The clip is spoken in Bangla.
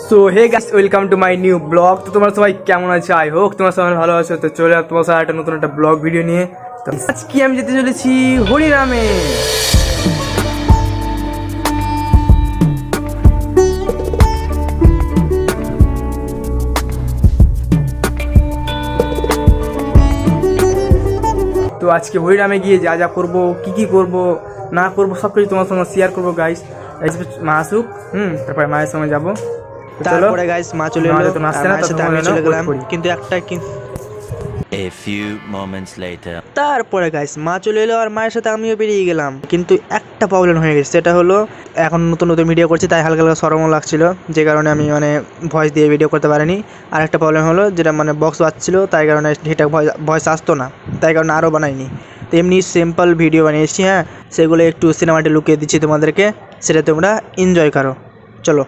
So hey guys, welcome to my new blog. তো তোমরা সবাই কেমন আছো? আই হোপ তোমরা সবাই ভালো আছো। তো চলে তোমার সাথে একটা নতুন একটা ব্লগ ভিডিও নিয়ে। তো আজকে আমি যেতে চলেছি হরিরামে। তো আজকে হরিরামে গিয়ে যা যা করবো, কি করবো না করবো সব কিছু তোমার সঙ্গে শেয়ার করবো গাইস। মা আসুক, তারপরে মায়ের সঙ্গে যাবো। তারপরে গাইস মা চলে এলো, তো নাচতে না, মায়ের সাথে ততক্ষণ আমি যেন চলে গেলাম, wait করি। কিন্তু A few moments later. তারপরে গাইস মা চলে এলো আর মায়ের সাথে আমিও বেরিয়ে গেলাম, কিন্তু একটা প্রবলেম হয়ে গেছে। সেটা হলো এখন নতুন নতুন ভিডিও করছি, তাই হালকা হালকা শরমও লাগছিল, যে কারণে আমি ভয়েস দিয়ে ভিডিও করতে পারিনি। আর একটা প্রবলেম হলো যেটা বক্স বাজছিল, তাই কারণে ঠিকঠাক ভয়েস আসতো না, তাই কারণে আরও বানাইনি। তো এমনি সিম্পল ভিডিও বানিয়েছি, সেগুলো একটু সিনেমাটি লুকিয়ে দিচ্ছি তোমাদেরকে, সেটা তোমরা এনজয় করো। চলো।